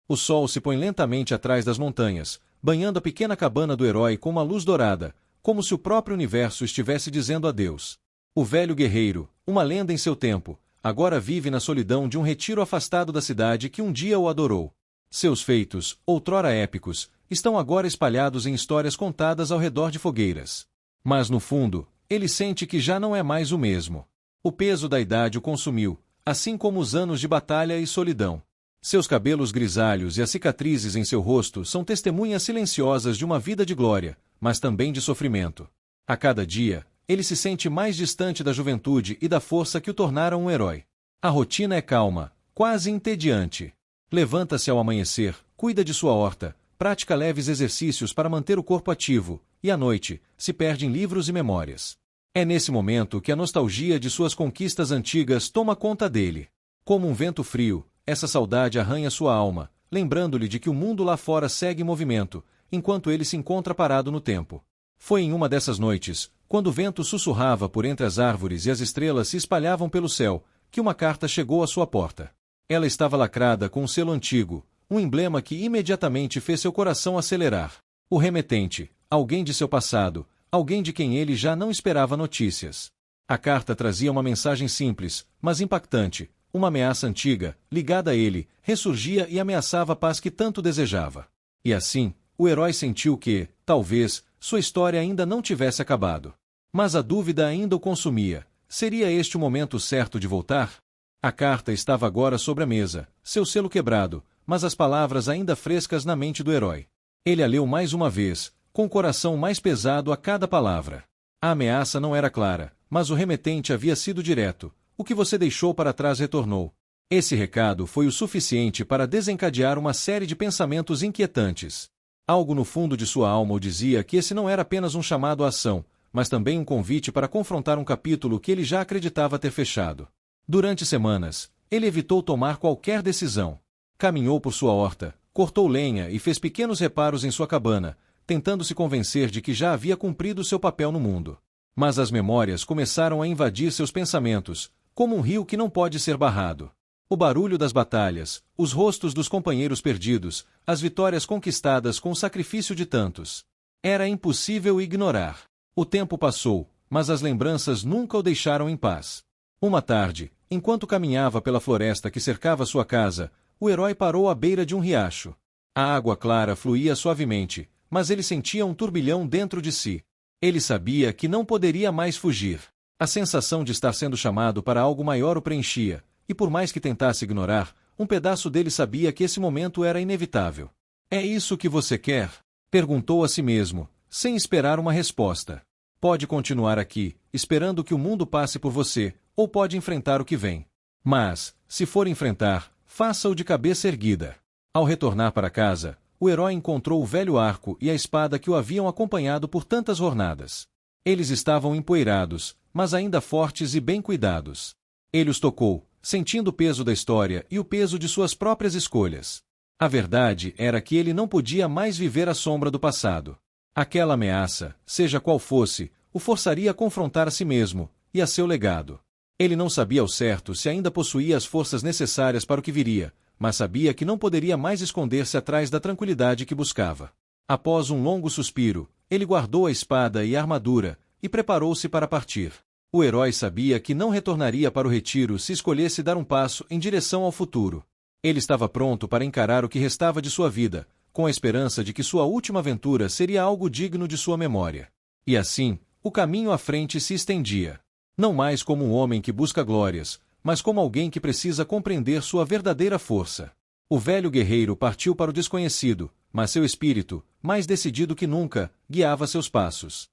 O sol se põe lentamente atrás das montanhas, banhando a pequena cabana do herói com uma luz dourada, como se o próprio universo estivesse dizendo adeus. O velho guerreiro, uma lenda em seu tempo, agora vive na solidão de um retiro afastado da cidade que um dia o adorou. Seus feitos, outrora épicos, estão agora espalhados em histórias contadas ao redor de fogueiras. Mas no fundo, ele sente que já não é mais o mesmo. O peso da idade o consumiu, assim como os anos de batalha e solidão. Seus cabelos grisalhos e as cicatrizes em seu rosto são testemunhas silenciosas de uma vida de glória, mas também de sofrimento. A cada dia, ele se sente mais distante da juventude e da força que o tornaram um herói. A rotina é calma, quase entediante. Levanta-se ao amanhecer, cuida de sua horta, pratica leves exercícios para manter o corpo ativo, e à noite, se perde em livros e memórias. É nesse momento que a nostalgia de suas conquistas antigas toma conta dele. Como um vento frio, essa saudade arranha sua alma, lembrando-lhe de que o mundo lá fora segue em movimento, enquanto ele se encontra parado no tempo. Foi em uma dessas noites, quando o vento sussurrava por entre as árvores e as estrelas se espalhavam pelo céu, que uma carta chegou à sua porta. Ela estava lacrada com um selo antigo, um emblema que imediatamente fez seu coração acelerar. O remetente, alguém de seu passado, alguém de quem ele já não esperava notícias. A carta trazia uma mensagem simples, mas impactante. Uma ameaça antiga, ligada a ele, ressurgia e ameaçava a paz que tanto desejava. E assim, o herói sentiu que, talvez, sua história ainda não tivesse acabado. Mas a dúvida ainda o consumia. Seria este o momento certo de voltar? A carta estava agora sobre a mesa, seu selo quebrado, mas as palavras ainda frescas na mente do herói. Ele a leu mais uma vez, com o coração mais pesado a cada palavra. A ameaça não era clara, mas o remetente havia sido direto. O que você deixou para trás retornou. Esse recado foi o suficiente para desencadear uma série de pensamentos inquietantes. Algo no fundo de sua alma o dizia que esse não era apenas um chamado à ação, mas também um convite para confrontar um capítulo que ele já acreditava ter fechado. Durante semanas, ele evitou tomar qualquer decisão. Caminhou por sua horta, cortou lenha e fez pequenos reparos em sua cabana, tentando se convencer de que já havia cumprido seu papel no mundo. Mas as memórias começaram a invadir seus pensamentos, como um rio que não pode ser barrado. O barulho das batalhas, os rostos dos companheiros perdidos, as vitórias conquistadas com o sacrifício de tantos. Era impossível ignorar. O tempo passou, mas as lembranças nunca o deixaram em paz. Uma tarde, enquanto caminhava pela floresta que cercava sua casa, o herói parou à beira de um riacho. A água clara fluía suavemente, mas ele sentia um turbilhão dentro de si. Ele sabia que não poderia mais fugir. A sensação de estar sendo chamado para algo maior o preenchia, e por mais que tentasse ignorar, um pedaço dele sabia que esse momento era inevitável. É isso que você quer? Perguntou a si mesmo, sem esperar uma resposta. Pode continuar aqui, esperando que o mundo passe por você, ou pode enfrentar o que vem. Mas, se for enfrentar, faça-o de cabeça erguida. Ao retornar para casa, o herói encontrou o velho arco e a espada que o haviam acompanhado por tantas jornadas. Eles estavam empoeirados, mas ainda fortes e bem cuidados. Ele os tocou, sentindo o peso da história e o peso de suas próprias escolhas. A verdade era que ele não podia mais viver à sombra do passado. Aquela ameaça, seja qual fosse, o forçaria a confrontar a si mesmo, e a seu legado. Ele não sabia ao certo se ainda possuía as forças necessárias para o que viria, mas sabia que não poderia mais esconder-se atrás da tranquilidade que buscava. Após um longo suspiro, ele guardou a espada e a armadura, e preparou-se para partir. O herói sabia que não retornaria para o retiro se escolhesse dar um passo em direção ao futuro. Ele estava pronto para encarar o que restava de sua vida, com a esperança de que sua última aventura seria algo digno de sua memória. E assim, o caminho à frente se estendia. Não mais como um homem que busca glórias, mas como alguém que precisa compreender sua verdadeira força. O velho guerreiro partiu para o desconhecido, mas seu espírito, mais decidido que nunca, guiava seus passos.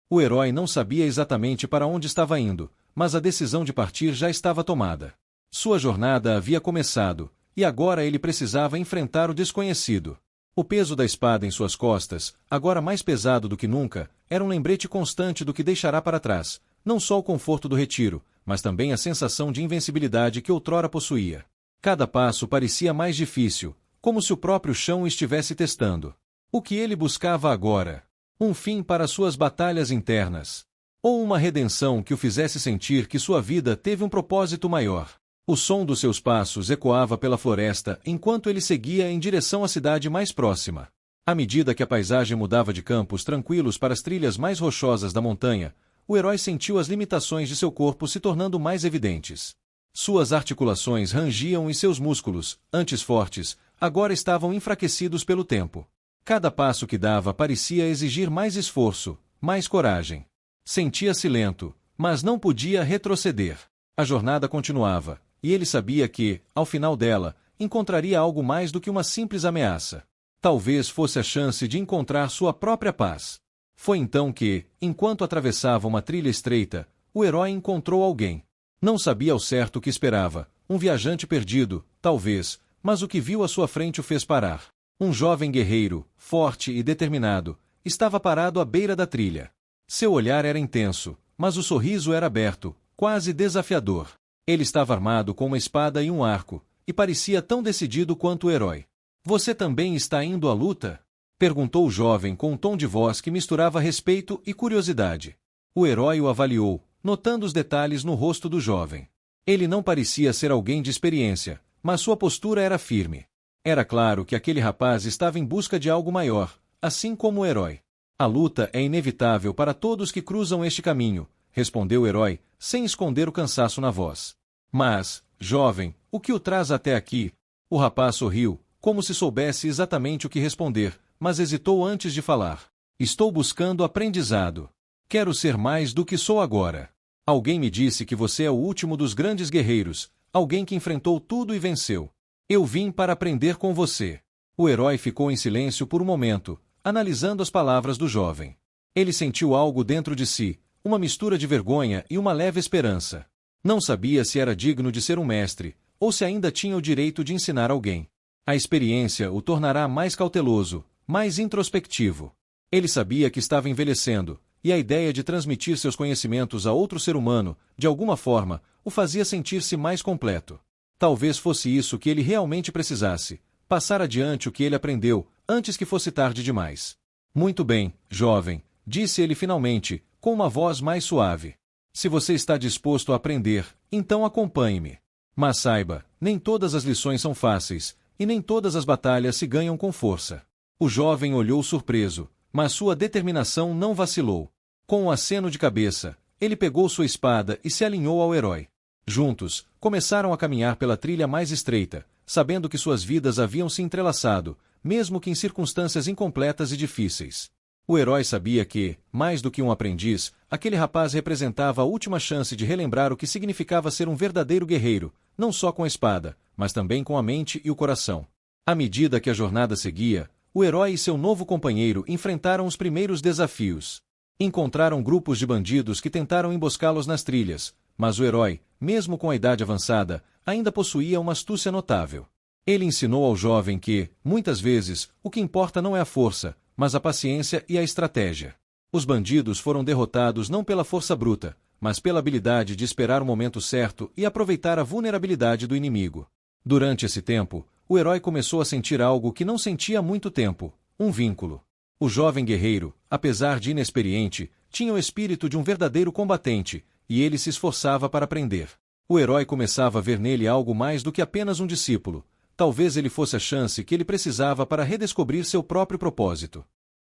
O herói não sabia exatamente para onde estava indo, mas a decisão de partir já estava tomada. Sua jornada havia começado, e agora ele precisava enfrentar o desconhecido. O peso da espada em suas costas, agora mais pesado do que nunca, era um lembrete constante do que deixará para trás, não só o conforto do retiro, mas também a sensação de invencibilidade que outrora possuía. Cada passo parecia mais difícil, como se o próprio chão o estivesse testando. O que ele buscava agora? Um fim para suas batalhas internas? Ou uma redenção que o fizesse sentir que sua vida teve um propósito maior? O som dos seus passos ecoava pela floresta enquanto ele seguia em direção à cidade mais próxima. À medida que a paisagem mudava de campos tranquilos para as trilhas mais rochosas da montanha, o herói sentiu as limitações de seu corpo se tornando mais evidentes. Suas articulações rangiam e seus músculos, antes fortes, agora estavam enfraquecidos pelo tempo. Cada passo que dava parecia exigir mais esforço, mais coragem. Sentia-se lento, mas não podia retroceder. A jornada continuava, e ele sabia que, ao final dela, encontraria algo mais do que uma simples ameaça. Talvez fosse a chance de encontrar sua própria paz. Foi então que, enquanto atravessava uma trilha estreita, o herói encontrou alguém. Não sabia ao certo o que esperava, um viajante perdido, talvez, mas o que viu à sua frente o fez parar. Um jovem guerreiro, forte e determinado, estava parado à beira da trilha. Seu olhar era intenso, mas o sorriso era aberto, quase desafiador. Ele estava armado com uma espada e um arco, e parecia tão decidido quanto o herói. "Você também está indo à luta?" perguntou o jovem com um tom de voz que misturava respeito e curiosidade. O herói o avaliou, notando os detalhes no rosto do jovem. Ele não parecia ser alguém de experiência, mas sua postura era firme. Era claro que aquele rapaz estava em busca de algo maior, assim como o herói. "A luta é inevitável para todos que cruzam este caminho", respondeu o herói, sem esconder o cansaço na voz. "Mas, jovem, o que o traz até aqui?" O rapaz sorriu, como se soubesse exatamente o que responder, mas hesitou antes de falar. "Estou buscando aprendizado. Quero ser mais do que sou agora. Alguém me disse que você é o último dos grandes guerreiros, alguém que enfrentou tudo e venceu. Eu vim para aprender com você." O herói ficou em silêncio por um momento, analisando as palavras do jovem. Ele sentiu algo dentro de si, uma mistura de vergonha e uma leve esperança. Não sabia se era digno de ser um mestre, ou se ainda tinha o direito de ensinar alguém. A experiência o tornará mais cauteloso, mais introspectivo. Ele sabia que estava envelhecendo, e a ideia de transmitir seus conhecimentos a outro ser humano, de alguma forma, o fazia sentir-se mais completo. Talvez fosse isso que ele realmente precisasse, passar adiante o que ele aprendeu, antes que fosse tarde demais. "Muito bem, jovem", disse ele finalmente, com uma voz mais suave. "Se você está disposto a aprender, então acompanhe-me. Mas saiba, nem todas as lições são fáceis, e nem todas as batalhas se ganham com força." O jovem olhou surpreso, mas sua determinação não vacilou. Com um aceno de cabeça, ele pegou sua espada e se alinhou ao herói. Juntos, começaram a caminhar pela trilha mais estreita, sabendo que suas vidas haviam se entrelaçado, mesmo que em circunstâncias incompletas e difíceis. O herói sabia que, mais do que um aprendiz, aquele rapaz representava a última chance de relembrar o que significava ser um verdadeiro guerreiro, não só com a espada, mas também com a mente e o coração. À medida que a jornada seguia, o herói e seu novo companheiro enfrentaram os primeiros desafios. Encontraram grupos de bandidos que tentaram emboscá-los nas trilhas, mas o herói, mesmo com a idade avançada, ainda possuía uma astúcia notável. Ele ensinou ao jovem que, muitas vezes, o que importa não é a força, mas a paciência e a estratégia. Os bandidos foram derrotados não pela força bruta, mas pela habilidade de esperar o momento certo e aproveitar a vulnerabilidade do inimigo. Durante esse tempo, o herói começou a sentir algo que não sentia há muito tempo: um vínculo. O jovem guerreiro, apesar de inexperiente, tinha o espírito de um verdadeiro combatente, e ele se esforçava para aprender. O herói começava a ver nele algo mais do que apenas um discípulo. Talvez ele fosse a chance que ele precisava para redescobrir seu próprio propósito.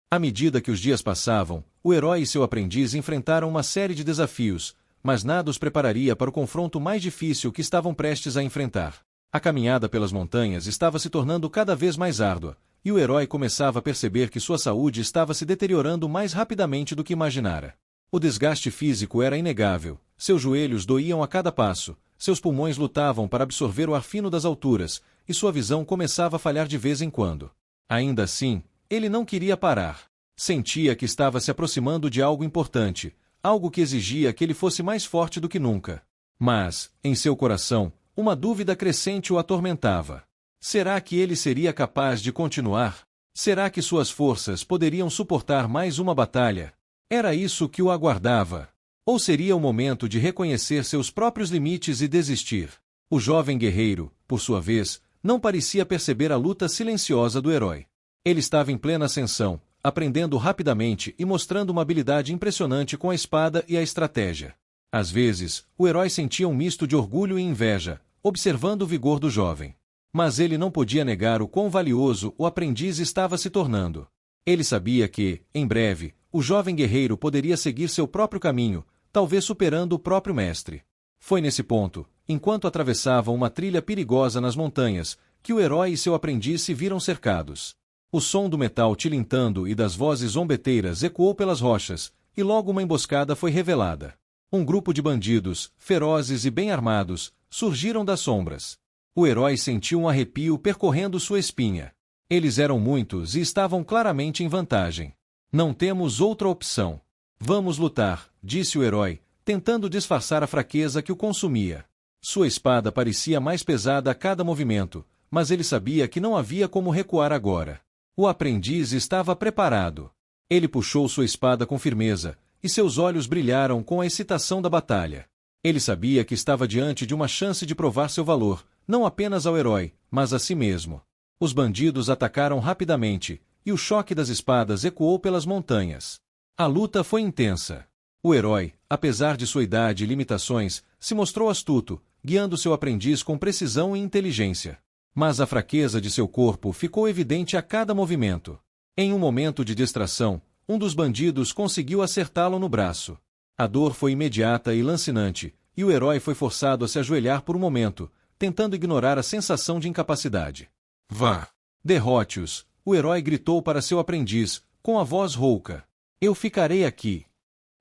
À medida que os dias passavam, o herói e seu aprendiz enfrentaram uma série de desafios, mas nada os prepararia para o confronto mais difícil que estavam prestes a enfrentar. A caminhada pelas montanhas estava se tornando cada vez mais árdua, e o herói começava a perceber que sua saúde estava se deteriorando mais rapidamente do que imaginara. O desgaste físico era inegável, seus joelhos doíam a cada passo, seus pulmões lutavam para absorver o ar fino das alturas, e sua visão começava a falhar de vez em quando. Ainda assim, ele não queria parar. Sentia que estava se aproximando de algo importante, algo que exigia que ele fosse mais forte do que nunca. Mas, em seu coração, uma dúvida crescente o atormentava. Será que ele seria capaz de continuar? Será que suas forças poderiam suportar mais uma batalha? Era isso que o aguardava? Ou seria o momento de reconhecer seus próprios limites e desistir? O jovem guerreiro, por sua vez, não parecia perceber a luta silenciosa do herói. Ele estava em plena ascensão, aprendendo rapidamente e mostrando uma habilidade impressionante com a espada e a estratégia. Às vezes, o herói sentia um misto de orgulho e inveja, observando o vigor do jovem. Mas ele não podia negar o quão valioso o aprendiz estava se tornando. Ele sabia que, em breve, o jovem guerreiro poderia seguir seu próprio caminho, talvez superando o próprio mestre. Foi nesse ponto, enquanto atravessavam uma trilha perigosa nas montanhas, que o herói e seu aprendiz se viram cercados. O som do metal tilintando e das vozes zombeteiras ecoou pelas rochas, e logo uma emboscada foi revelada. Um grupo de bandidos, ferozes e bem armados, surgiram das sombras. O herói sentiu um arrepio percorrendo sua espinha. Eles eram muitos e estavam claramente em vantagem. Não temos outra opção. Vamos lutar, disse o herói, tentando disfarçar a fraqueza que o consumia. Sua espada parecia mais pesada a cada movimento, mas ele sabia que não havia como recuar agora. O aprendiz estava preparado. Ele puxou sua espada com firmeza, e seus olhos brilharam com a excitação da batalha. Ele sabia que estava diante de uma chance de provar seu valor, não apenas ao herói, mas a si mesmo. Os bandidos atacaram rapidamente, e o choque das espadas ecoou pelas montanhas. A luta foi intensa. O herói, apesar de sua idade e limitações, se mostrou astuto, guiando seu aprendiz com precisão e inteligência. Mas a fraqueza de seu corpo ficou evidente a cada movimento. Em um momento de distração, um dos bandidos conseguiu acertá-lo no braço. A dor foi imediata e lancinante, e o herói foi forçado a se ajoelhar por um momento, tentando ignorar a sensação de incapacidade. Vá! Derrote-os! O herói gritou para seu aprendiz, com a voz rouca. Eu ficarei aqui.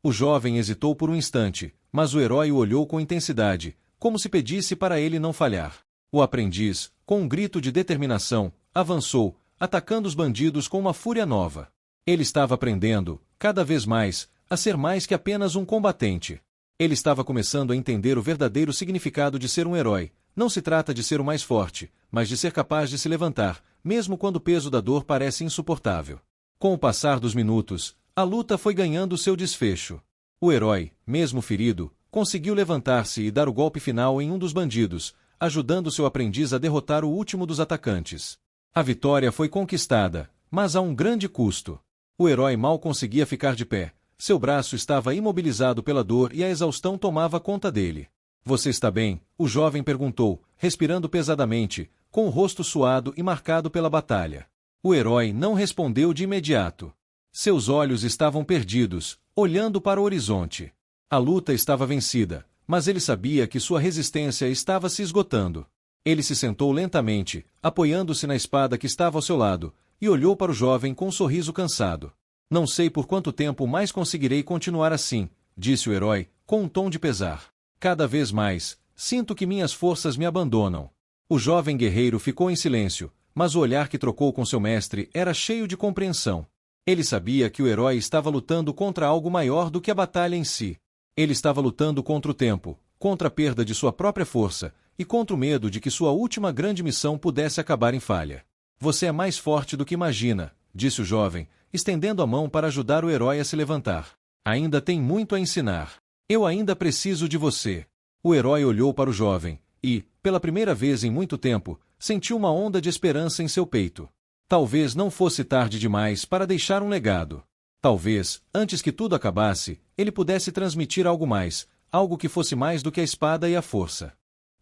O jovem hesitou por um instante, mas o herói o olhou com intensidade, como se pedisse para ele não falhar. O aprendiz, com um grito de determinação, avançou, atacando os bandidos com uma fúria nova. Ele estava aprendendo, cada vez mais, a ser mais que apenas um combatente. Ele estava começando a entender o verdadeiro significado de ser um herói. Não se trata de ser o mais forte, mas de ser capaz de se levantar, mesmo quando o peso da dor parece insuportável. Com o passar dos minutos, a luta foi ganhando seu desfecho. O herói, mesmo ferido, conseguiu levantar-se e dar o golpe final em um dos bandidos, ajudando seu aprendiz a derrotar o último dos atacantes. A vitória foi conquistada, mas a um grande custo. O herói mal conseguia ficar de pé. Seu braço estava imobilizado pela dor e a exaustão tomava conta dele. Você está bem? O jovem perguntou, respirando pesadamente, com o rosto suado e marcado pela batalha. O herói não respondeu de imediato. Seus olhos estavam perdidos, olhando para o horizonte. A luta estava vencida, mas ele sabia que sua resistência estava se esgotando. Ele se sentou lentamente, apoiando-se na espada que estava ao seu lado, e olhou para o jovem com um sorriso cansado. Não sei por quanto tempo mais conseguirei continuar assim, disse o herói, com um tom de pesar. Cada vez mais, sinto que minhas forças me abandonam. O jovem guerreiro ficou em silêncio, mas o olhar que trocou com seu mestre era cheio de compreensão. Ele sabia que o herói estava lutando contra algo maior do que a batalha em si. Ele estava lutando contra o tempo, contra a perda de sua própria força, e contra o medo de que sua última grande missão pudesse acabar em falha. Você é mais forte do que imagina, disse o jovem, estendendo a mão para ajudar o herói a se levantar. Ainda tem muito a ensinar. Eu ainda preciso de você. O herói olhou para o jovem e, pela primeira vez em muito tempo, sentiu uma onda de esperança em seu peito. Talvez não fosse tarde demais para deixar um legado. Talvez, antes que tudo acabasse, ele pudesse transmitir algo mais, algo que fosse mais do que a espada e a força.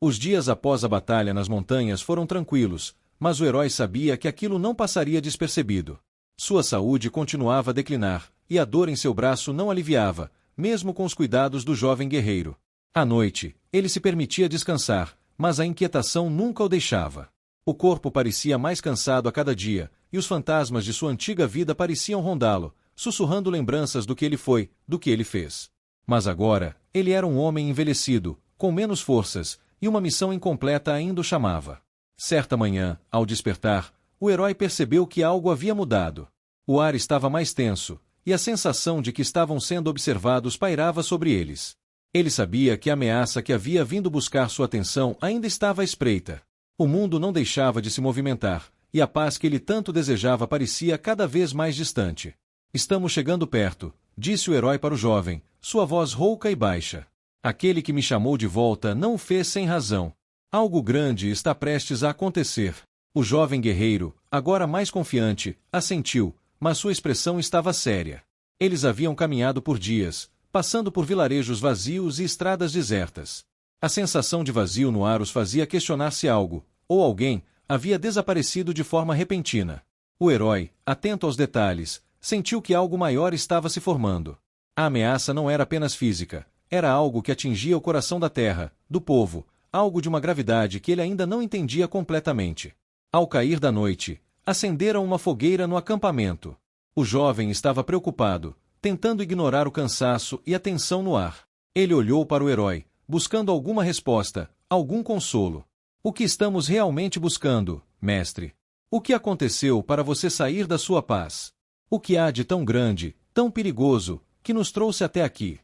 Os dias após a batalha nas montanhas foram tranquilos, mas o herói sabia que aquilo não passaria despercebido. Sua saúde continuava a declinar, e a dor em seu braço não aliviava, mesmo com os cuidados do jovem guerreiro. À noite, ele se permitia descansar, mas a inquietação nunca o deixava. O corpo parecia mais cansado a cada dia, e os fantasmas de sua antiga vida pareciam rondá-lo, sussurrando lembranças do que ele foi, do que ele fez. Mas agora, ele era um homem envelhecido, com menos forças, e uma missão incompleta ainda o chamava. Certa manhã, ao despertar, o herói percebeu que algo havia mudado. O ar estava mais tenso, e a sensação de que estavam sendo observados pairava sobre eles. Ele sabia que a ameaça que havia vindo buscar sua atenção ainda estava à espreita. O mundo não deixava de se movimentar, e a paz que ele tanto desejava parecia cada vez mais distante. Estamos chegando perto, disse o herói para o jovem, sua voz rouca e baixa. Aquele que me chamou de volta não o fez sem razão. Algo grande está prestes a acontecer. O jovem guerreiro, agora mais confiante, assentiu, mas sua expressão estava séria. Eles haviam caminhado por dias, passando por vilarejos vazios e estradas desertas. A sensação de vazio no ar os fazia questionar se algo, ou alguém, havia desaparecido de forma repentina. O herói, atento aos detalhes, sentiu que algo maior estava se formando. A ameaça não era apenas física, era algo que atingia o coração da terra, do povo, algo de uma gravidade que ele ainda não entendia completamente. Ao cair da noite, acenderam uma fogueira no acampamento. O jovem estava preocupado, tentando ignorar o cansaço e a tensão no ar. Ele olhou para o herói, buscando alguma resposta, algum consolo. O que estamos realmente buscando, mestre? O que aconteceu para você sair da sua paz? O que há de tão grande, tão perigoso, que nos trouxe até aqui?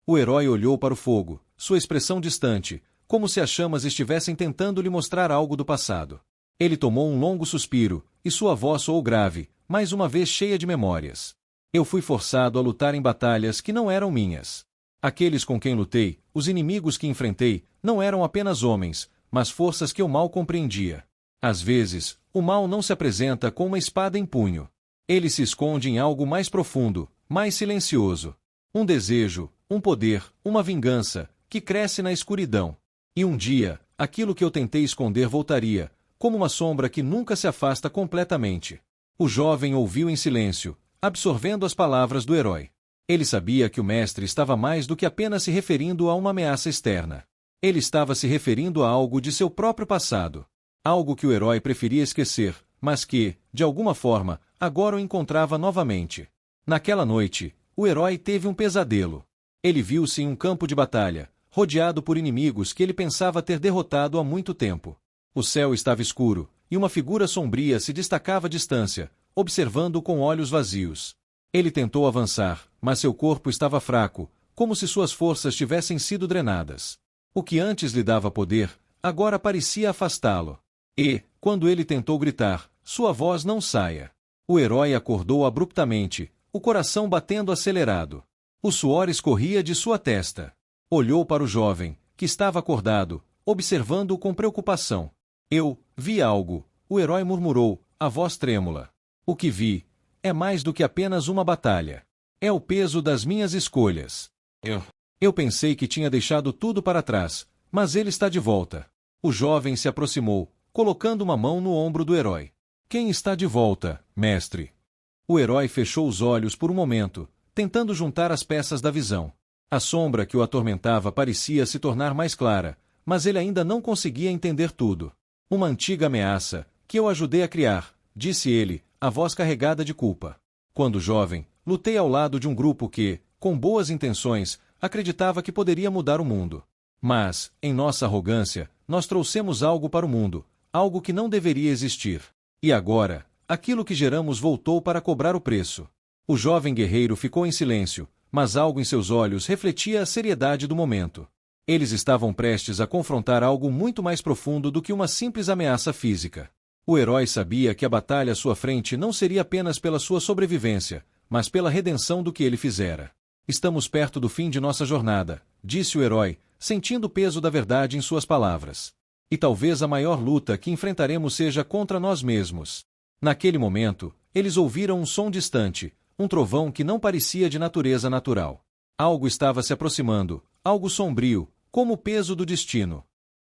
O herói olhou para o fogo, sua expressão distante, como se as chamas estivessem tentando lhe mostrar algo do passado. Ele tomou um longo suspiro, e sua voz soou grave, mais uma vez cheia de memórias. Eu fui forçado a lutar em batalhas que não eram minhas. Aqueles com quem lutei, os inimigos que enfrentei, não eram apenas homens, mas forças que eu mal compreendia. Às vezes, o mal não se apresenta com uma espada em punho. Ele se esconde em algo mais profundo, mais silencioso. Um desejo, um poder, uma vingança, que cresce na escuridão. E um dia, aquilo que eu tentei esconder voltaria, como uma sombra que nunca se afasta completamente. O jovem ouviu em silêncio, absorvendo as palavras do herói. Ele sabia que o mestre estava mais do que apenas se referindo a uma ameaça externa. Ele estava se referindo a algo de seu próprio passado. Algo que o herói preferia esquecer, mas que, de alguma forma, agora o encontrava novamente. Naquela noite, o herói teve um pesadelo. Ele viu-se em um campo de batalha, rodeado por inimigos que ele pensava ter derrotado há muito tempo. O céu estava escuro, e uma figura sombria se destacava à distância, observando-o com olhos vazios. Ele tentou avançar, mas seu corpo estava fraco, como se suas forças tivessem sido drenadas. O que antes lhe dava poder, agora parecia afastá-lo. E, quando ele tentou gritar, sua voz não saia. O herói acordou abruptamente, o coração batendo acelerado. O suor escorria de sua testa. Olhou para o jovem, que estava acordado, observando-o com preocupação. Eu vi algo, o herói murmurou, a voz trêmula. O que vi é mais do que apenas uma batalha. É o peso das minhas escolhas. Eu pensei que tinha deixado tudo para trás, mas ele está de volta. O jovem se aproximou, colocando uma mão no ombro do herói. Quem está de volta, mestre? O herói fechou os olhos por um momento, tentando juntar as peças da visão. A sombra que o atormentava parecia se tornar mais clara, mas ele ainda não conseguia entender tudo. Uma antiga ameaça, que eu ajudei a criar, disse ele, a voz carregada de culpa. Quando jovem, lutei ao lado de um grupo que, com boas intenções, acreditava que poderia mudar o mundo. Mas, em nossa arrogância, nós trouxemos algo para o mundo, algo que não deveria existir. E agora, aquilo que geramos voltou para cobrar o preço. O jovem guerreiro ficou em silêncio, mas algo em seus olhos refletia a seriedade do momento. Eles estavam prestes a confrontar algo muito mais profundo do que uma simples ameaça física. O herói sabia que a batalha à sua frente não seria apenas pela sua sobrevivência, mas pela redenção do que ele fizera. Estamos perto do fim de nossa jornada, disse o herói, sentindo o peso da verdade em suas palavras. E talvez a maior luta que enfrentaremos seja contra nós mesmos. Naquele momento, eles ouviram um som distante, um trovão que não parecia de natureza natural. Algo estava se aproximando, algo sombrio, como o peso do destino.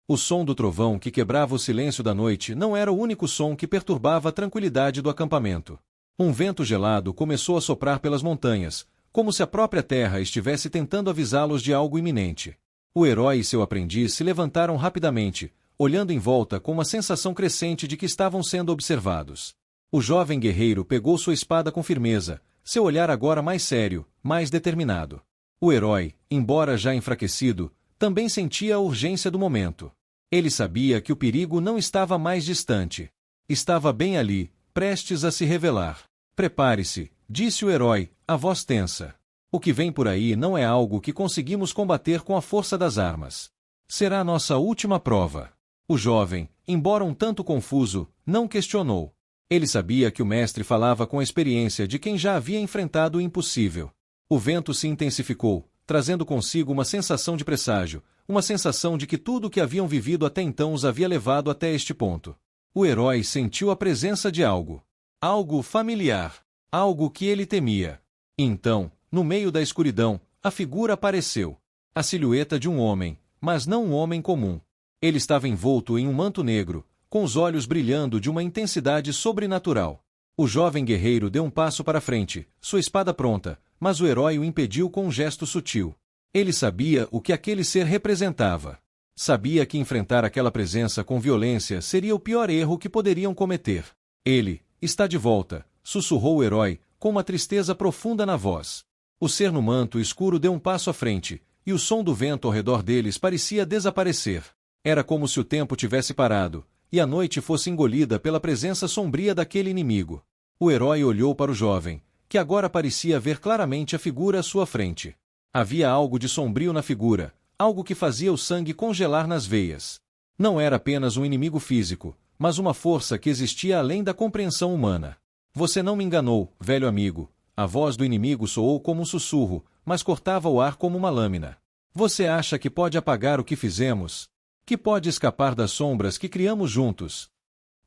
O som do trovão que quebrava o silêncio da noite não era o único som que perturbava a tranquilidade do acampamento. Um vento gelado começou a soprar pelas montanhas, como se a própria terra estivesse tentando avisá-los de algo iminente. O herói e seu aprendiz se levantaram rapidamente, olhando em volta com uma sensação crescente de que estavam sendo observados. O jovem guerreiro pegou sua espada com firmeza, seu olhar agora mais sério, mais determinado. O herói, embora já enfraquecido, também sentia a urgência do momento. Ele sabia que o perigo não estava mais distante. Estava bem ali, prestes a se revelar. Prepare-se, disse o herói, a voz tensa. O que vem por aí não é algo que conseguimos combater com a força das armas. Será nossa última prova. O jovem, embora um tanto confuso, não questionou. Ele sabia que o mestre falava com a experiência de quem já havia enfrentado o impossível. O vento se intensificou, trazendo consigo uma sensação de presságio, uma sensação de que tudo o que haviam vivido até então os havia levado até este ponto. O herói sentiu a presença de algo. Algo familiar. Algo que ele temia. E então, no meio da escuridão, a figura apareceu. A silhueta de um homem, mas não um homem comum. Ele estava envolto em um manto negro, com os olhos brilhando de uma intensidade sobrenatural. O jovem guerreiro deu um passo para frente, sua espada pronta, mas o herói o impediu com um gesto sutil. Ele sabia o que aquele ser representava. Sabia que enfrentar aquela presença com violência seria o pior erro que poderiam cometer. Ele está de volta, sussurrou o herói, com uma tristeza profunda na voz. O ser no manto escuro deu um passo à frente, e o som do vento ao redor deles parecia desaparecer. Era como se o tempo tivesse parado, e a noite fosse engolida pela presença sombria daquele inimigo. O herói olhou para o jovem, que agora parecia ver claramente a figura à sua frente. Havia algo de sombrio na figura, algo que fazia o sangue congelar nas veias. Não era apenas um inimigo físico, mas uma força que existia além da compreensão humana. Você não me enganou, velho amigo. A voz do inimigo soou como um sussurro, mas cortava o ar como uma lâmina. Você acha que pode apagar o que fizemos? Que pode escapar das sombras que criamos juntos?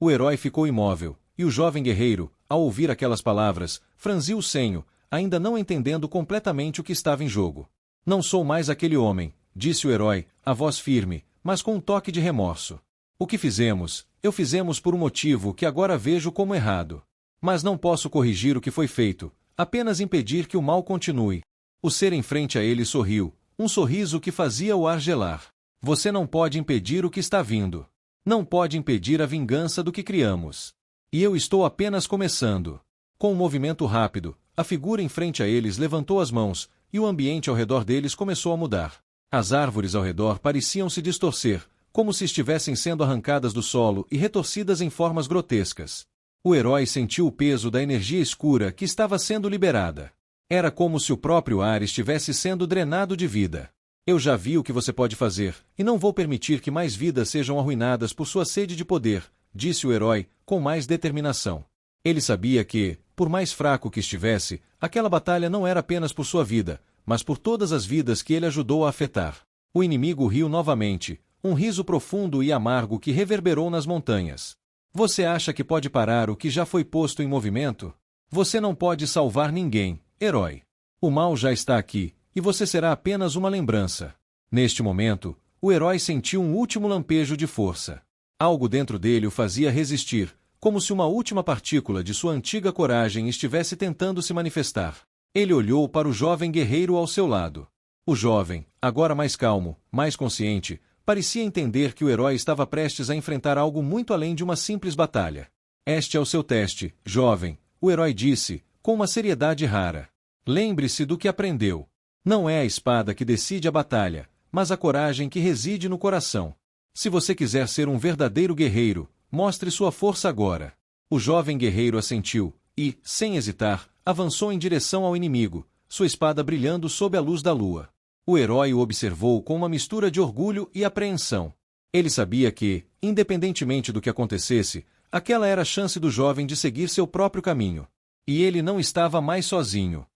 O herói ficou imóvel, e o jovem guerreiro, ao ouvir aquelas palavras, franziu o senho, ainda não entendendo completamente o que estava em jogo. Não sou mais aquele homem, disse o herói, a voz firme, mas com um toque de remorso. O que fizemos, eu fizemos por um motivo que agora vejo como errado. Mas não posso corrigir o que foi feito, apenas impedir que o mal continue. O ser em frente a ele sorriu, um sorriso que fazia o ar gelar. Você não pode impedir o que está vindo. Não pode impedir a vingança do que criamos. E eu estou apenas começando. Com um movimento rápido, a figura em frente a eles levantou as mãos, e o ambiente ao redor deles começou a mudar. As árvores ao redor pareciam se distorcer, como se estivessem sendo arrancadas do solo e retorcidas em formas grotescas. O herói sentiu o peso da energia escura que estava sendo liberada. Era como se o próprio ar estivesse sendo drenado de vida. Eu já vi o que você pode fazer, e não vou permitir que mais vidas sejam arruinadas por sua sede de poder, disse o herói, com mais determinação. Ele sabia que, por mais fraco que estivesse, aquela batalha não era apenas por sua vida, mas por todas as vidas que ele ajudou a afetar. O inimigo riu novamente, um riso profundo e amargo que reverberou nas montanhas. Você acha que pode parar o que já foi posto em movimento? Você não pode salvar ninguém, herói. O mal já está aqui, e você será apenas uma lembrança. Neste momento, o herói sentiu um último lampejo de força. Algo dentro dele o fazia resistir, como se uma última partícula de sua antiga coragem estivesse tentando se manifestar. Ele olhou para o jovem guerreiro ao seu lado. O jovem, agora mais calmo, mais consciente, parecia entender que o herói estava prestes a enfrentar algo muito além de uma simples batalha. Este é o seu teste, jovem, o herói disse, com uma seriedade rara. Lembre-se do que aprendeu. Não é a espada que decide a batalha, mas a coragem que reside no coração. Se você quiser ser um verdadeiro guerreiro, mostre sua força agora. O jovem guerreiro assentiu, e, sem hesitar, avançou em direção ao inimigo, sua espada brilhando sob a luz da lua. O herói o observou com uma mistura de orgulho e apreensão. Ele sabia que, independentemente do que acontecesse, aquela era a chance do jovem de seguir seu próprio caminho. E ele não estava mais sozinho.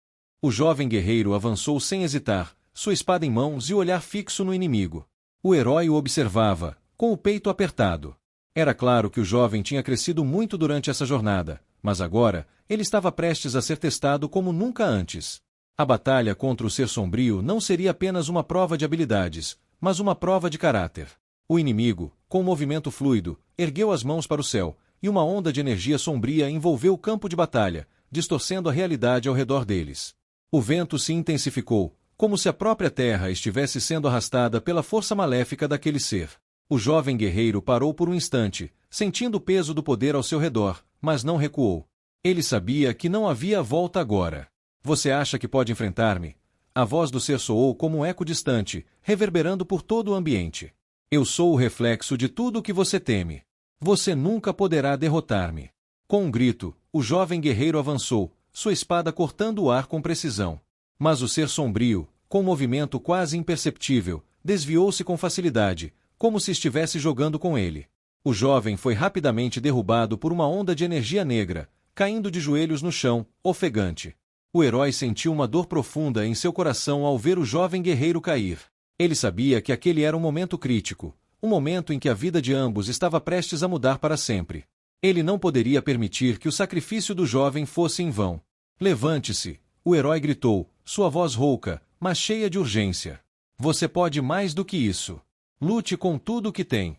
O jovem guerreiro avançou sem hesitar, sua espada em mãos e o olhar fixo no inimigo. O herói o observava, com o peito apertado. Era claro que o jovem tinha crescido muito durante essa jornada, mas agora, ele estava prestes a ser testado como nunca antes. A batalha contra o ser sombrio não seria apenas uma prova de habilidades, mas uma prova de caráter. O inimigo, com um movimento fluido, ergueu as mãos para o céu, e uma onda de energia sombria envolveu o campo de batalha, distorcendo a realidade ao redor deles. O vento se intensificou, como se a própria terra estivesse sendo arrastada pela força maléfica daquele ser. O jovem guerreiro parou por um instante, sentindo o peso do poder ao seu redor, mas não recuou. Ele sabia que não havia volta agora. Você acha que pode enfrentar-me? A voz do ser soou como um eco distante, reverberando por todo o ambiente. Eu sou o reflexo de tudo o que você teme. Você nunca poderá derrotar-me. Com um grito, o jovem guerreiro avançou, sua espada cortando o ar com precisão. Mas o ser sombrio, com um movimento quase imperceptível, desviou-se com facilidade, como se estivesse jogando com ele. O jovem foi rapidamente derrubado por uma onda de energia negra, caindo de joelhos no chão, ofegante. O herói sentiu uma dor profunda em seu coração ao ver o jovem guerreiro cair. Ele sabia que aquele era um momento crítico, um momento em que a vida de ambos estava prestes a mudar para sempre. Ele não poderia permitir que o sacrifício do jovem fosse em vão. Levante-se, o herói gritou, sua voz rouca, mas cheia de urgência. Você pode mais do que isso. Lute com tudo o que tem.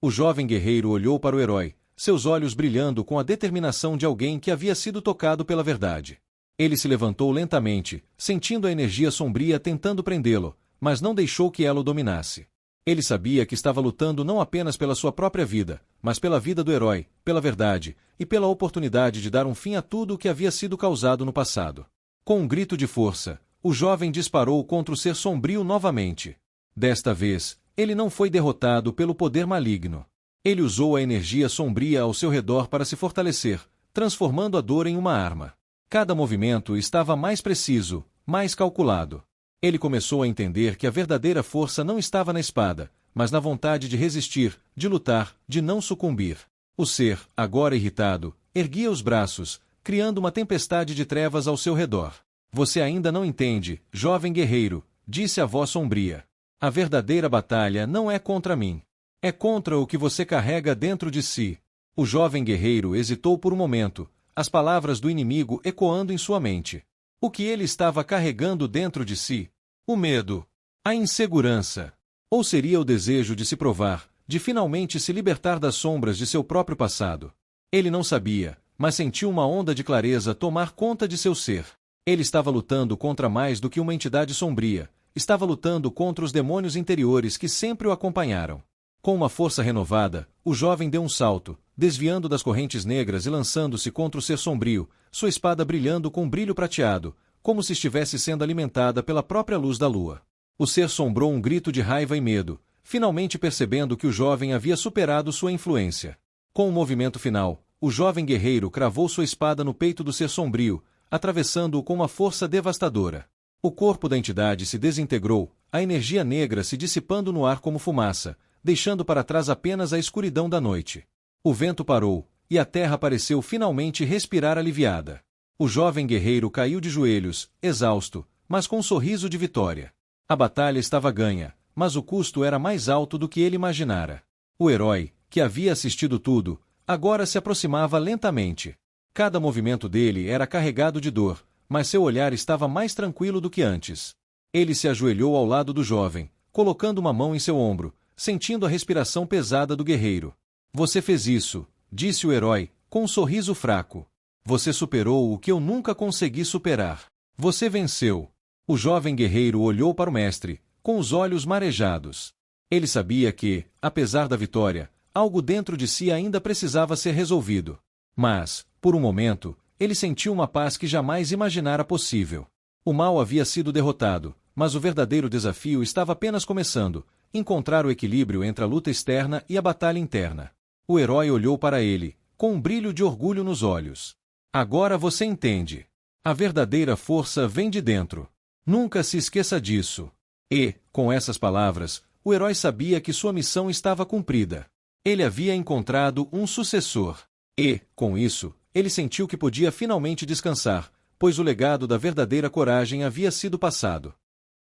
O jovem guerreiro olhou para o herói, seus olhos brilhando com a determinação de alguém que havia sido tocado pela verdade. Ele se levantou lentamente, sentindo a energia sombria tentando prendê-lo, mas não deixou que ela o dominasse. Ele sabia que estava lutando não apenas pela sua própria vida, mas pela vida do herói, pela verdade, e pela oportunidade de dar um fim a tudo o que havia sido causado no passado. Com um grito de força, o jovem disparou contra o ser sombrio novamente. Desta vez, ele não foi derrotado pelo poder maligno. Ele usou a energia sombria ao seu redor para se fortalecer, transformando a dor em uma arma. Cada movimento estava mais preciso, mais calculado. Ele começou a entender que a verdadeira força não estava na espada, mas na vontade de resistir, de lutar, de não sucumbir. O ser, agora irritado, erguia os braços, criando uma tempestade de trevas ao seu redor. Você ainda não entende, jovem guerreiro, disse a voz sombria. A verdadeira batalha não é contra mim. É contra o que você carrega dentro de si. O jovem guerreiro hesitou por um momento, as palavras do inimigo ecoando em sua mente. O que ele estava carregando dentro de si? O medo, a insegurança. Ou seria o desejo de se provar, de finalmente se libertar das sombras de seu próprio passado? Ele não sabia, mas sentiu uma onda de clareza tomar conta de seu ser. Ele estava lutando contra mais do que uma entidade sombria, estava lutando contra os demônios interiores que sempre o acompanharam. Com uma força renovada, o jovem deu um salto, desviando das correntes negras e lançando-se contra o ser sombrio, sua espada brilhando com brilho prateado, como se estivesse sendo alimentada pela própria luz da lua. O ser sombrou um grito de raiva e medo, finalmente percebendo que o jovem havia superado sua influência. Com o movimento final, o jovem guerreiro cravou sua espada no peito do ser sombrio, atravessando-o com uma força devastadora. O corpo da entidade se desintegrou, a energia negra se dissipando no ar como fumaça, deixando para trás apenas a escuridão da noite. O vento parou, e a terra pareceu finalmente respirar aliviada. O jovem guerreiro caiu de joelhos, exausto, mas com um sorriso de vitória. A batalha estava ganha, mas o custo era mais alto do que ele imaginara. O herói, que havia assistido tudo, agora se aproximava lentamente. Cada movimento dele era carregado de dor, mas seu olhar estava mais tranquilo do que antes. Ele se ajoelhou ao lado do jovem, colocando uma mão em seu ombro, sentindo a respiração pesada do guerreiro. Você fez isso, disse o herói, com um sorriso fraco. Você superou o que eu nunca consegui superar. Você venceu. O jovem guerreiro olhou para o mestre, com os olhos marejados. Ele sabia que, apesar da vitória, algo dentro de si ainda precisava ser resolvido. Mas, por um momento, ele sentiu uma paz que jamais imaginara possível. O mal havia sido derrotado, mas o verdadeiro desafio estava apenas começando, encontrar o equilíbrio entre a luta externa e a batalha interna. O herói olhou para ele, com um brilho de orgulho nos olhos. Agora você entende. A verdadeira força vem de dentro. Nunca se esqueça disso. E, com essas palavras, o herói sabia que sua missão estava cumprida. Ele havia encontrado um sucessor. E, com isso, ele sentiu que podia finalmente descansar, pois o legado da verdadeira coragem havia sido passado.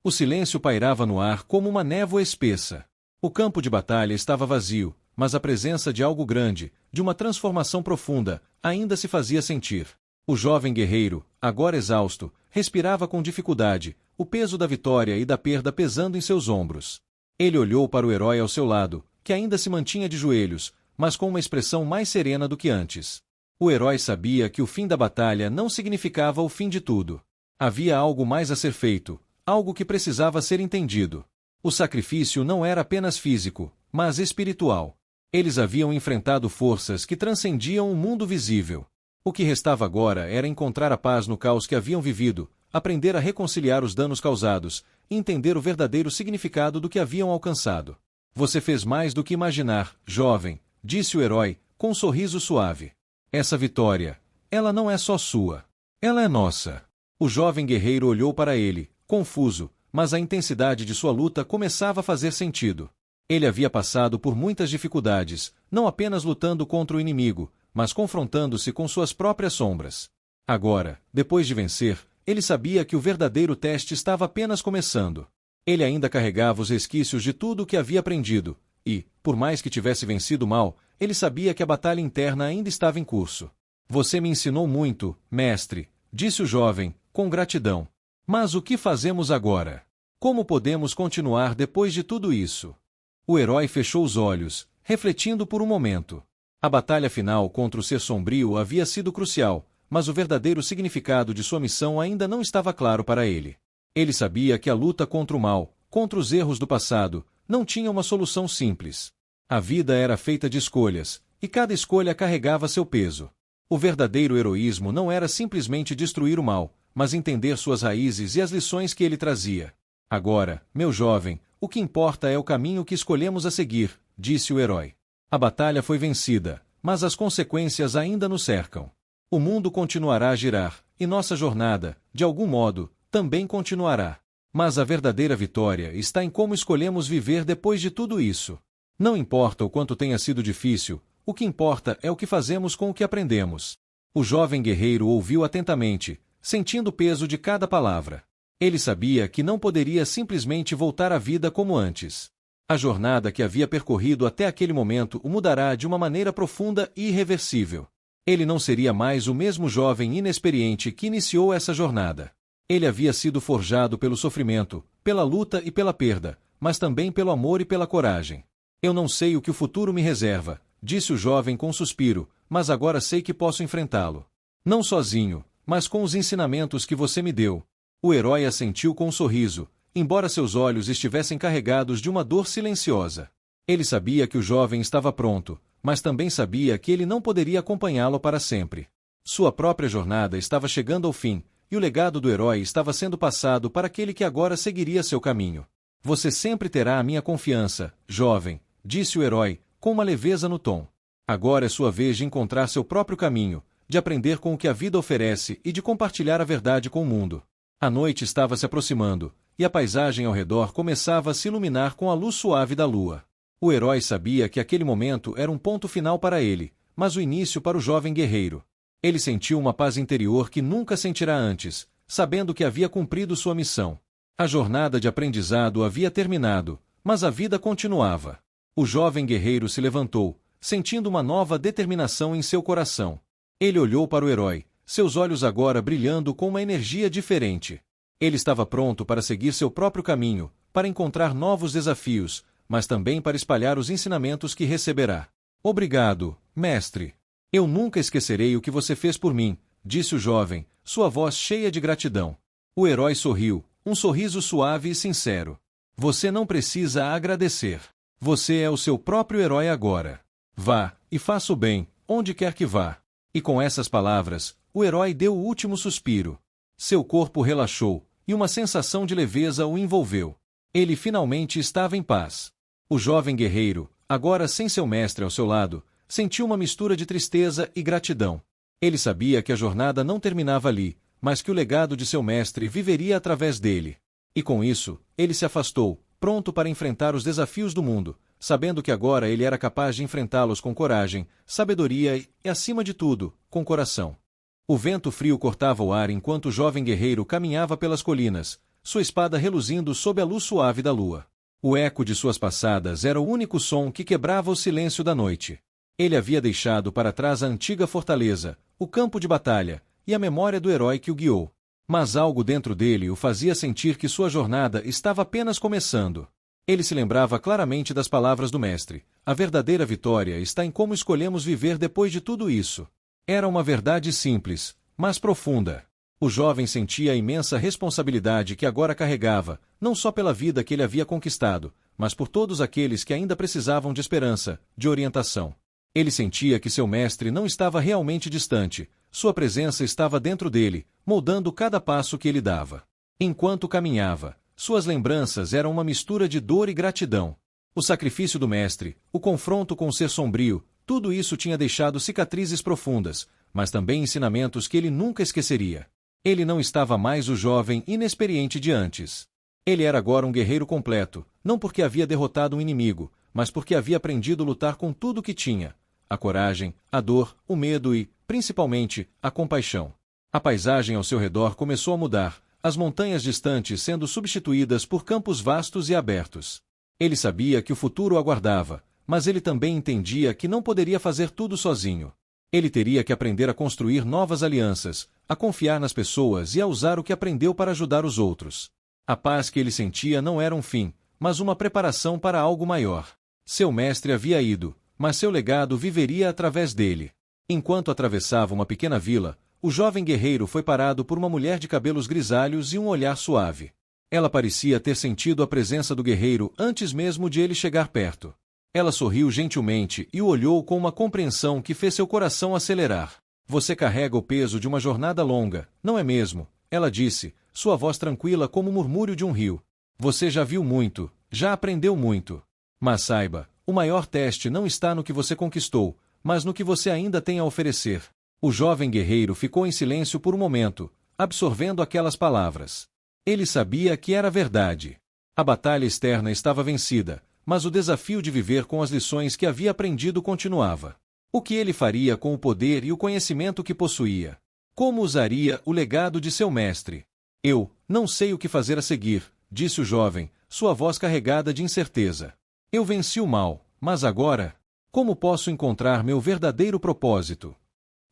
O silêncio pairava no ar como uma névoa espessa. O campo de batalha estava vazio, mas a presença de algo grande, de uma transformação profunda, ainda se fazia sentir. O jovem guerreiro, agora exausto, respirava com dificuldade, o peso da vitória e da perda pesando em seus ombros. Ele olhou para o herói ao seu lado, que ainda se mantinha de joelhos, mas com uma expressão mais serena do que antes. O herói sabia que o fim da batalha não significava o fim de tudo. Havia algo mais a ser feito, algo que precisava ser entendido. O sacrifício não era apenas físico, mas espiritual. Eles haviam enfrentado forças que transcendiam o mundo visível. O que restava agora era encontrar a paz no caos que haviam vivido, aprender a reconciliar os danos causados, e entender o verdadeiro significado do que haviam alcançado. Você fez mais do que imaginar, jovem, disse o herói, com um sorriso suave. Essa vitória, ela não é só sua. Ela é nossa. O jovem guerreiro olhou para ele, confuso, mas a intensidade de sua luta começava a fazer sentido. Ele havia passado por muitas dificuldades, não apenas lutando contra o inimigo, mas confrontando-se com suas próprias sombras. Agora, depois de vencer, ele sabia que o verdadeiro teste estava apenas começando. Ele ainda carregava os resquícios de tudo o que havia aprendido, e, por mais que tivesse vencido o mal, ele sabia que a batalha interna ainda estava em curso. Você me ensinou muito, mestre, disse o jovem, com gratidão. Mas o que fazemos agora? Como podemos continuar depois de tudo isso? O herói fechou os olhos, refletindo por um momento. A batalha final contra o Ser Sombrio havia sido crucial, mas o verdadeiro significado de sua missão ainda não estava claro para ele. Ele sabia que a luta contra o mal, contra os erros do passado, não tinha uma solução simples. A vida era feita de escolhas, e cada escolha carregava seu peso. O verdadeiro heroísmo não era simplesmente destruir o mal, mas entender suas raízes e as lições que ele trazia. Agora, meu jovem, o que importa é o caminho que escolhemos a seguir, disse o herói. A batalha foi vencida, mas as consequências ainda nos cercam. O mundo continuará a girar, e nossa jornada, de algum modo, também continuará. Mas a verdadeira vitória está em como escolhemos viver depois de tudo isso. Não importa o quanto tenha sido difícil, o que importa é o que fazemos com o que aprendemos. O jovem guerreiro ouviu atentamente, sentindo o peso de cada palavra. Ele sabia que não poderia simplesmente voltar à vida como antes. A jornada que havia percorrido até aquele momento o mudará de uma maneira profunda e irreversível. Ele não seria mais o mesmo jovem inexperiente que iniciou essa jornada. Ele havia sido forjado pelo sofrimento, pela luta e pela perda, mas também pelo amor e pela coragem. Eu não sei o que o futuro me reserva, disse o jovem com um suspiro, mas agora sei que posso enfrentá-lo. Não sozinho, mas com os ensinamentos que você me deu. O herói assentiu com um sorriso, embora seus olhos estivessem carregados de uma dor silenciosa. Ele sabia que o jovem estava pronto, mas também sabia que ele não poderia acompanhá-lo para sempre. Sua própria jornada estava chegando ao fim, e o legado do herói estava sendo passado para aquele que agora seguiria seu caminho. Você sempre terá a minha confiança, jovem, disse o herói, com uma leveza no tom. Agora é sua vez de encontrar seu próprio caminho, de aprender com o que a vida oferece e de compartilhar a verdade com o mundo. A noite estava se aproximando, e a paisagem ao redor começava a se iluminar com a luz suave da lua. O herói sabia que aquele momento era um ponto final para ele, mas o início para o jovem guerreiro. Ele sentiu uma paz interior que nunca sentirá antes, sabendo que havia cumprido sua missão. A jornada de aprendizado havia terminado, mas a vida continuava. O jovem guerreiro se levantou, sentindo uma nova determinação em seu coração. Ele olhou para o herói, seus olhos agora brilhando com uma energia diferente. Ele estava pronto para seguir seu próprio caminho, para encontrar novos desafios, mas também para espalhar os ensinamentos que receberá. Obrigado, mestre. Eu nunca esquecerei o que você fez por mim, disse o jovem, sua voz cheia de gratidão. O herói sorriu, um sorriso suave e sincero. Você não precisa agradecer. Você é o seu próprio herói agora. Vá, e faça o bem, onde quer que vá. E com essas palavras, o herói deu o último suspiro. Seu corpo relaxou, e uma sensação de leveza o envolveu. Ele finalmente estava em paz. O jovem guerreiro, agora sem seu mestre ao seu lado, sentiu uma mistura de tristeza e gratidão. Ele sabia que a jornada não terminava ali, mas que o legado de seu mestre viveria através dele. E com isso, ele se afastou, pronto para enfrentar os desafios do mundo, sabendo que agora ele era capaz de enfrentá-los com coragem, sabedoria e, acima de tudo, com coração. O vento frio cortava o ar enquanto o jovem guerreiro caminhava pelas colinas, sua espada reluzindo sob a luz suave da lua. O eco de suas passadas era o único som que quebrava o silêncio da noite. Ele havia deixado para trás a antiga fortaleza, o campo de batalha, e a memória do herói que o guiou. Mas algo dentro dele o fazia sentir que sua jornada estava apenas começando. Ele se lembrava claramente das palavras do mestre. A verdadeira vitória está em como escolhemos viver depois de tudo isso. Era uma verdade simples, mas profunda. O jovem sentia a imensa responsabilidade que agora carregava, não só pela vida que ele havia conquistado, mas por todos aqueles que ainda precisavam de esperança, de orientação. Ele sentia que seu mestre não estava realmente distante, sua presença estava dentro dele, moldando cada passo que ele dava. Enquanto caminhava, suas lembranças eram uma mistura de dor e gratidão. O sacrifício do mestre, o confronto com o Ser Sombrio, tudo isso tinha deixado cicatrizes profundas, mas também ensinamentos que ele nunca esqueceria. Ele não estava mais o jovem inexperiente de antes. Ele era agora um guerreiro completo, não porque havia derrotado um inimigo, mas porque havia aprendido a lutar com tudo o que tinha: a coragem, a dor, o medo e, principalmente, a compaixão. A paisagem ao seu redor começou a mudar, as montanhas distantes sendo substituídas por campos vastos e abertos. Ele sabia que o futuro o aguardava, mas ele também entendia que não poderia fazer tudo sozinho. Ele teria que aprender a construir novas alianças, a confiar nas pessoas e a usar o que aprendeu para ajudar os outros. A paz que ele sentia não era um fim, mas uma preparação para algo maior. Seu mestre havia ido, mas seu legado viveria através dele. Enquanto atravessava uma pequena vila, o jovem guerreiro foi parado por uma mulher de cabelos grisalhos e um olhar suave. Ela parecia ter sentido a presença do guerreiro antes mesmo de ele chegar perto. Ela sorriu gentilmente e o olhou com uma compreensão que fez seu coração acelerar. Você carrega o peso de uma jornada longa, não é mesmo? Ela disse, sua voz tranquila como o murmúrio de um rio. Você já viu muito, já aprendeu muito. Mas saiba, o maior teste não está no que você conquistou, mas no que você ainda tem a oferecer. O jovem guerreiro ficou em silêncio por um momento, absorvendo aquelas palavras. Ele sabia que era verdade. A batalha externa estava vencida, mas o desafio de viver com as lições que havia aprendido continuava. O que ele faria com o poder e o conhecimento que possuía? Como usaria o legado de seu mestre? Eu não sei o que fazer a seguir, disse o jovem, sua voz carregada de incerteza. Eu venci o mal, mas agora? Como posso encontrar meu verdadeiro propósito?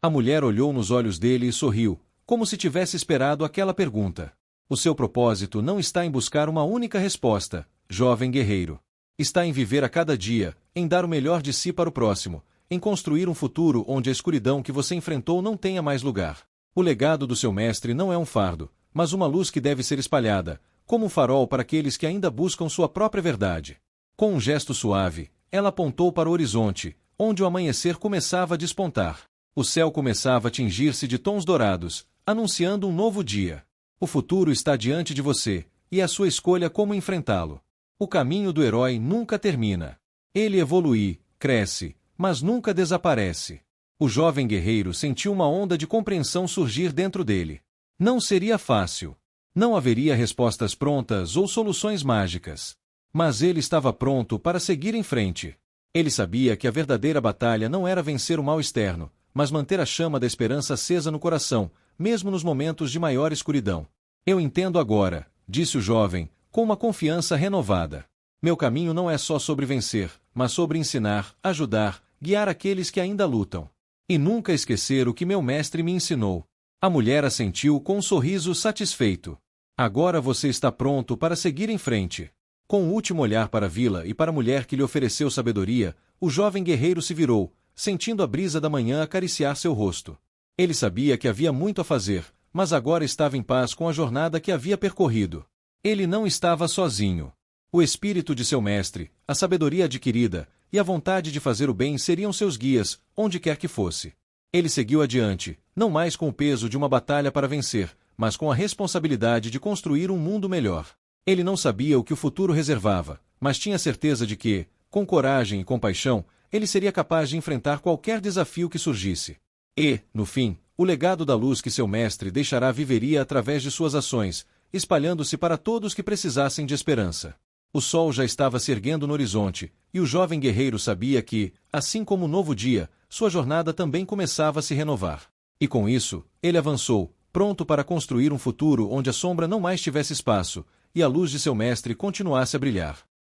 A mulher olhou nos olhos dele e sorriu, como se tivesse esperado aquela pergunta. O seu propósito não está em buscar uma única resposta, jovem guerreiro. Está em viver a cada dia, em dar o melhor de si para o próximo, em construir um futuro onde a escuridão que você enfrentou não tenha mais lugar. O legado do seu mestre não é um fardo, mas uma luz que deve ser espalhada, como um farol para aqueles que ainda buscam sua própria verdade. Com um gesto suave, ela apontou para o horizonte, onde o amanhecer começava a despontar. O céu começava a tingir-se de tons dourados, anunciando um novo dia. O futuro está diante de você, e a sua escolha como enfrentá-lo. O caminho do herói nunca termina. Ele evolui, cresce, mas nunca desaparece. O jovem guerreiro sentiu uma onda de compreensão surgir dentro dele. Não seria fácil. Não haveria respostas prontas ou soluções mágicas. Mas ele estava pronto para seguir em frente. Ele sabia que a verdadeira batalha não era vencer o mal externo, mas manter a chama da esperança acesa no coração, mesmo nos momentos de maior escuridão. Eu entendo agora, disse o jovem, com uma confiança renovada. Meu caminho não é só sobre vencer, mas sobre ensinar, ajudar, guiar aqueles que ainda lutam. E nunca esquecer o que meu mestre me ensinou. A mulher assentiu com um sorriso satisfeito. Agora você está pronto para seguir em frente. Com o último olhar para a vila e para a mulher que lhe ofereceu sabedoria, o jovem guerreiro se virou, sentindo a brisa da manhã acariciar seu rosto. Ele sabia que havia muito a fazer, mas agora estava em paz com a jornada que havia percorrido. Ele não estava sozinho. O espírito de seu mestre, a sabedoria adquirida e a vontade de fazer o bem seriam seus guias, onde quer que fosse. Ele seguiu adiante, não mais com o peso de uma batalha para vencer, mas com a responsabilidade de construir um mundo melhor. Ele não sabia o que o futuro reservava, mas tinha certeza de que, com coragem e compaixão, ele seria capaz de enfrentar qualquer desafio que surgisse. E, no fim, o legado da luz que seu mestre deixará viveria através de suas ações, espalhando-se para todos que precisassem de esperança. O sol já estava se erguendo no horizonte, e o jovem guerreiro sabia que, assim como o novo dia, sua jornada também começava a se renovar. E com isso, ele avançou, pronto para construir um futuro onde a sombra não mais tivesse espaço, e a luz de seu mestre continuasse a brilhar.